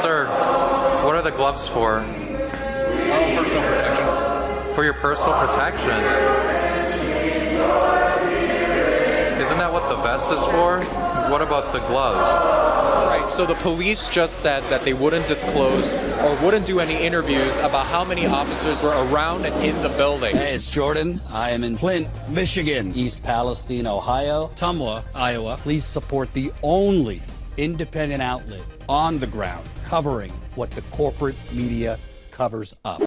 Sir, what are the gloves for? Personal protection. For your personal protection? Isn't that what the vest is for? What about the gloves? Right, so the police just said that they wouldn't disclose or wouldn't do any interviews about how many officers were around and in the building. Hey, it's Jordan. I am in Flint, Michigan, East Palestine, Ohio, Tumwa, Iowa. Please support the only independent outlet on the ground covering what the corporate media covers up.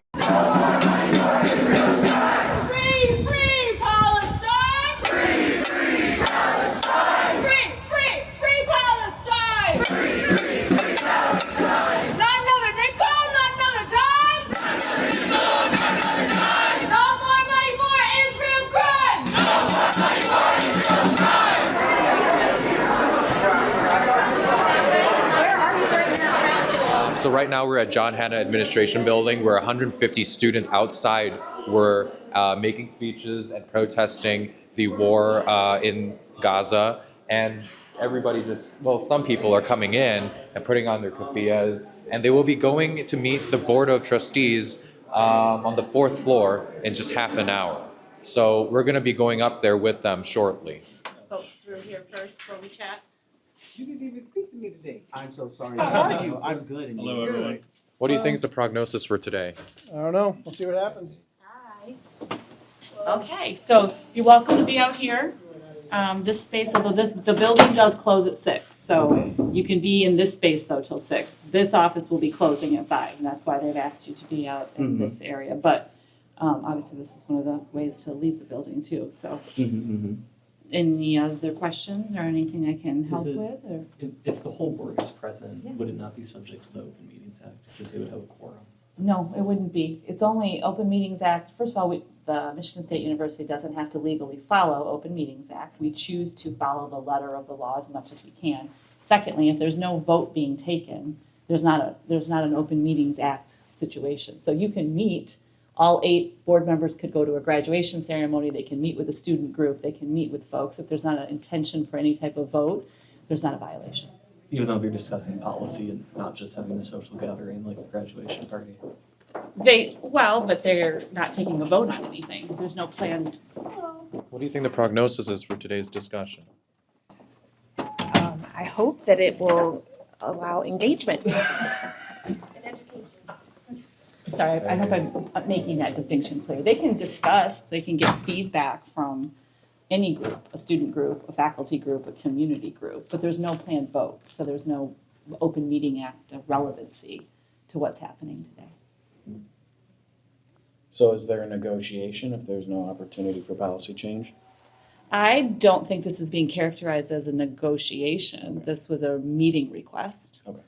So right now we're at John Hanna Administration Building where 150 students outside were making speeches and protesting the war in Gaza. And everybody some people are coming in and putting on their keffiyehs, and they will be going to meet the Board of Trustees on the 4th floor in just half an hour. So we're going to be going up there with them shortly. Folks through here first before we chat. You didn't even speak to me today. I'm so sorry. How are you? I'm good. And Hello, you? everyone. What do you think is the prognosis for today? I don't know. We'll see what happens. Hi. Okay, so you're welcome to be out here. This space, although the building does close at 6, so you can be in this space though till 6. This office will be closing at 5, and that's why they've asked you to be out in this area. But obviously, this is one of the ways to leave the building too. So, any other questions or anything I can help with? Or? If the whole board is present, would it not be subject to the Open Meetings Act because they would have a quorum? No, it wouldn't be. It's only Open Meetings Act. First of all, the Michigan State University doesn't have to legally follow Open Meetings Act. We choose to follow the letter of the law as much as we can. Secondly, if there's no vote being taken, there's not an Open Meetings Act situation. So you can meet. All 8 board members could go to a graduation ceremony. They can meet with a student group. They can meet with folks. If there's not an intention for any type of vote, there's not a violation. Even though they're discussing policy and not just having a social gathering like a graduation party. But they're not taking a vote on anything. There's no planned. What do you think the prognosis is for today's discussion? I hope that it will allow engagement. Sorry, I hope I'm making that distinction clear. They can discuss, they can get feedback from any group, a student group, a faculty group, a community group, but there's no planned vote. So there's no Open Meeting Act relevancy to what's happening today. So is there a negotiation if there's no opportunity for policy change? I don't think this is being characterized as a negotiation. This was a meeting request. Okay.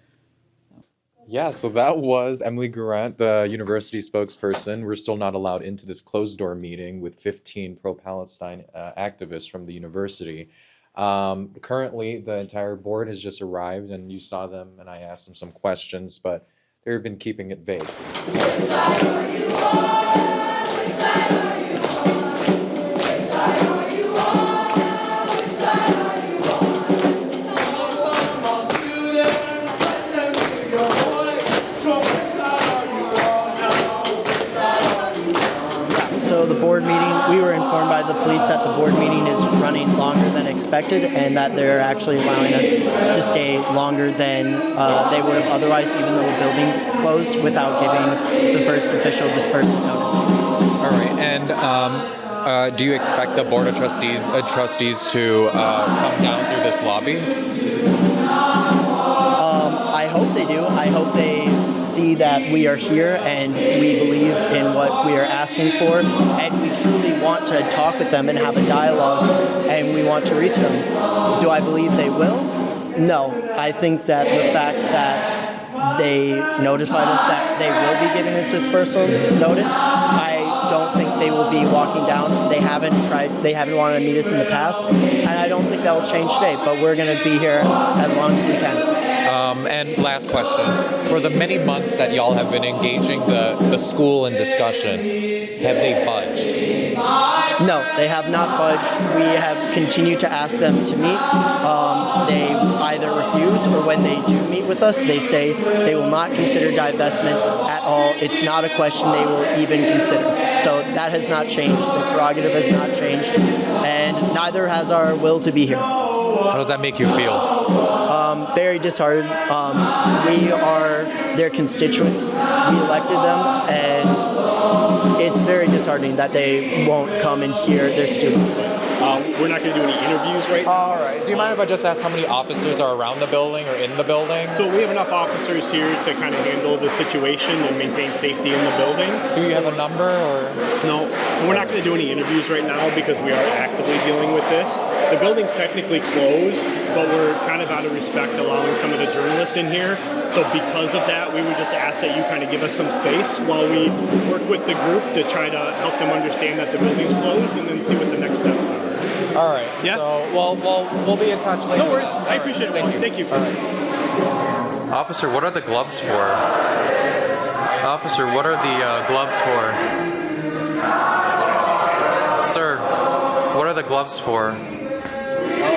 Yeah, so that was Emily Garant, the university spokesperson. We're still not allowed into this closed-door meeting with 15 pro-Palestine activists from the university. Currently, the entire board has just arrived, and you saw them, and I asked them some questions, but they've been keeping it vague. So the board meeting, we were informed by the police that the board meeting is running longer than expected and that they're actually allowing us to stay longer than they would have otherwise, even though the building closed, without giving the first official disbursement notice. All right, and do you expect the Board of Trustees to come down through this lobby? I hope they do. I hope they see that we are here and we believe in what we are asking for, and we truly want to talk with them and have a dialogue, and we want to reach them. Do I believe they will? No. I think that the fact that they notified us that they will be giving us dispersal notice, I don't think they will be walking down. They haven't wanted to meet us in the past, and I don't think that will change today, but we're going to be here as long as we can. And last question. For the many months that y'all have been engaging the school in discussion, have they budged? No, they have not budged. We have continued to ask them to meet. They either refuse, or when they do meet with us, they say they will not consider divestment at all. It's not a question they will even consider. So that has not changed. The prerogative has not changed, and neither has our will to be here. How does that make you feel? Very disheartened. We are their constituents. We elected them, and it's very disheartening that they won't come and hear their students. We're not going to do any interviews right now. All right. Do you mind if I just ask how many officers are around the building or in the building? So we have enough officers here to kind of handle the situation and maintain safety in the building. Do you have a number or? No, we're not going to do any interviews right now because we are actively dealing with this. The building's technically closed, but we're kind of out of respect allowing some of the journalists in here. So because of that, we would just ask that you kind of give us some space while we work with the group to try to help them understand that the building's closed and then see what the next steps are. All right. Yeah. So, we'll be in touch later. No worries. All I appreciate it. Thank you. All right. Officer, what are the gloves for? Officer, what are the gloves for? Sir, what are the gloves for?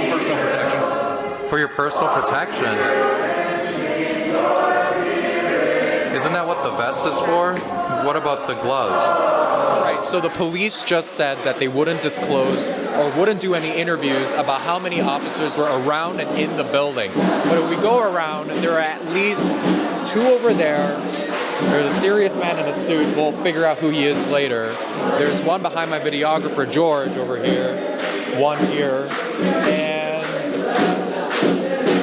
Personal protection. For your personal protection. Isn't that what the vest is for? What about the gloves? Right, so the police just said that they wouldn't disclose or wouldn't do any interviews about how many officers were around and in the building. But if we go around, there are at least 2 over there. There's a serious man in a suit. We'll figure out who he is later. There's one behind my videographer, George, over here. One here. And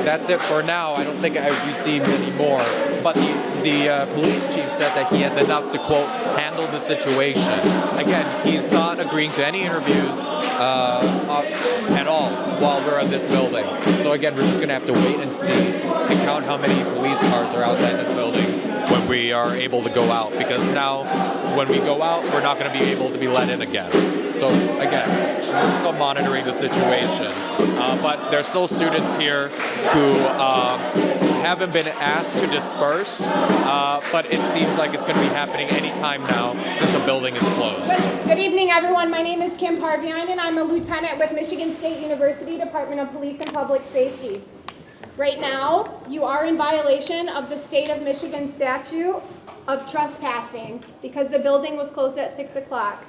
that's it for now. I don't think we see many more. But the police chief said that he has enough to, quote, handle the situation. Again, he's not agreeing to any interviews at all while we're in this building. So again, we're just going to have to wait and see and count how many police cars are outside this building when we are able to go out. Because now, when we go out, we're not going to be able to be let in again. So again, we're still monitoring the situation. But there's still students here who haven't been asked to disperse, but it seems like it's going to be happening any time now since the building is closed. Good evening, everyone. My name is Kim Parvian, and I'm a lieutenant with Michigan State University Department of Police and Public Safety. Right now, you are in violation of the state of Michigan statute of trespassing because the building was closed at 6 o'clock.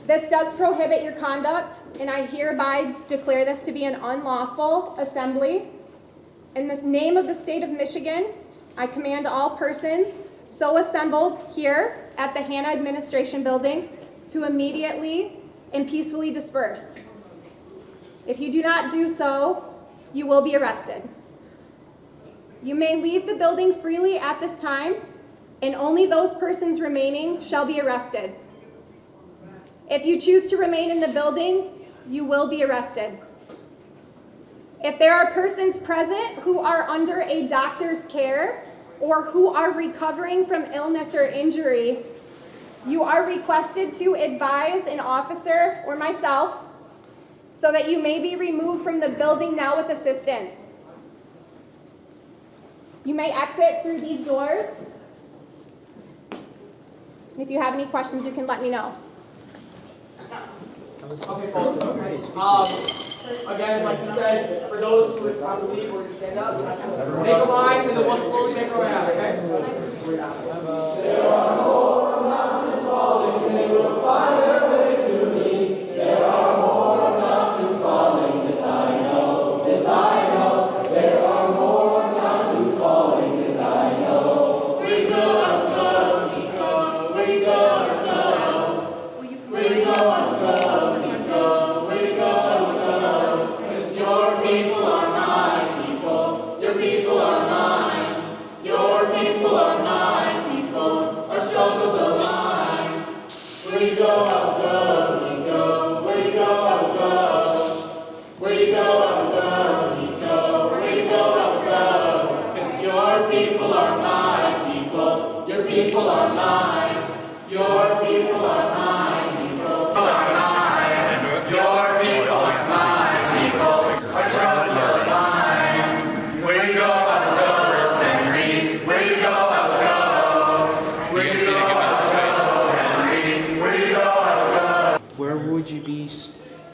This does prohibit your conduct, and I hereby declare this to be an unlawful assembly. In the name of the state of Michigan, I command all persons so assembled here at the Hannah Administration Building to immediately and peacefully disperse. If you do not do so, you will be arrested. You may leave the building freely at this time, and only those persons remaining shall be arrested. If you choose to remain in the building, you will be arrested. If there are persons present who are under a doctor's care or who are recovering from illness or injury, you are requested to advise an officer or myself so that you may be removed from the building now with assistance. You may exit through these doors. If you have any questions, you can let me know. Okay, folks. Again, like you said, for those who are on the leave or to stand up, make a line and then we'll slowly make our way out, okay? There are more mountains falling, they will find their way to me. There are more mountains falling, this I know, this I know. There are more mountains falling, this I know. We go, we go, we go, we go, people are mine, your people are mine, people are mine, your people are mine, people are mine.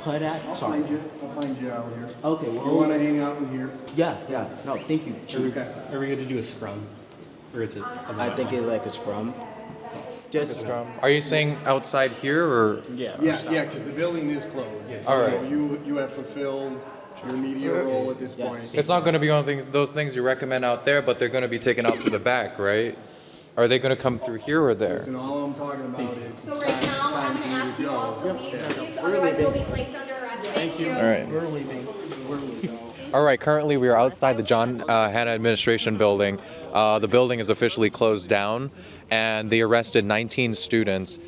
put at? I'll Sorry. find you out here. Okay, You well, wanna hang out in here? yeah, no, thank you, Chief. Are we going to do a scrum? Or is it? I think it's like a scrum. Just, Are you saying outside here or? Yeah, because the building is closed. All right. You have fulfilled your media role at this point. It's not going to be one of those things you recommend out there, but they're going to be taken out to the back, right? Are they going to come through here or there? Listen, all I'm talking about is. So right now, I'm gonna ask you all to leave, please, otherwise you'll be placed under arrest. Thank you. All right. we're leaving. All right, currently we are outside the John Hanna Administration Building. The building is officially closed down, and they arrested 19 students.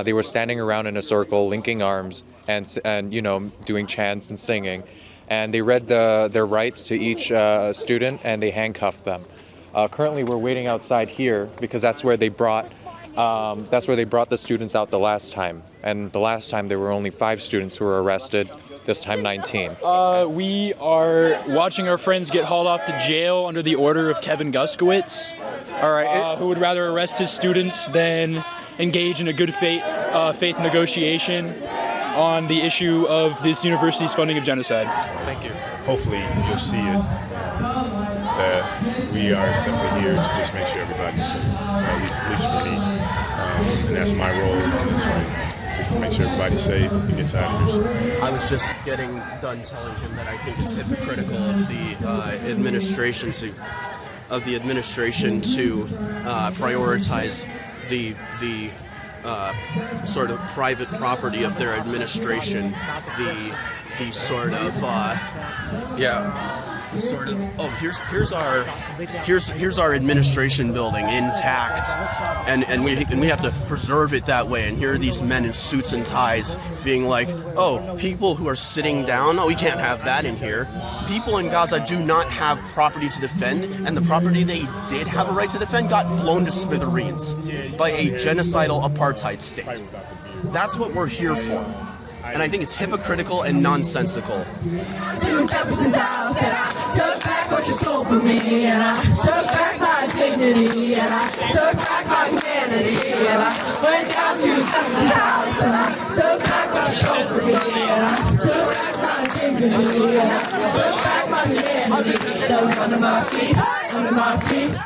They were standing around in a circle, linking arms, and you know, doing chants and singing. And they read their rights to each student, and they handcuffed them. Currently, we're waiting outside here because that's where they brought the students out the last time. And the last time there were only 5 students who were arrested. This time 19. We are watching our friends get hauled off to jail under the order of Kevin Guskowitz. All right. Who would rather arrest his students than engage in a good faith negotiation on the issue of this university's funding of genocide. Thank you. Hopefully you'll see it. That we are simply here to just make sure everybody's safe, at least for me. And that's my role in this right now. Just to make sure everybody's safe and gets out of here safe. I was just getting done telling him that I think it's hypocritical of the administration to prioritize the sort of private property of their administration, the sort of sort of, oh, here's our administration building intact, and we have to preserve it that way. And here are these men in suits and ties being like, oh, people who are sitting down, oh, we can't have that in here. People in Gaza do not have property to defend, and the property they did have a right to defend got blown to smithereens by a genocidal apartheid state. That's what we're here for. And I think it's hypocritical and nonsensical. To Jefferson's house, and I took back what you stole from me, and I took back my dignity, and I took back my humanity, and I went down to Jefferson's house, and I took back what you stole from me, and I took back my dignity, and I took back my humanity. That was under my feet, under my feet.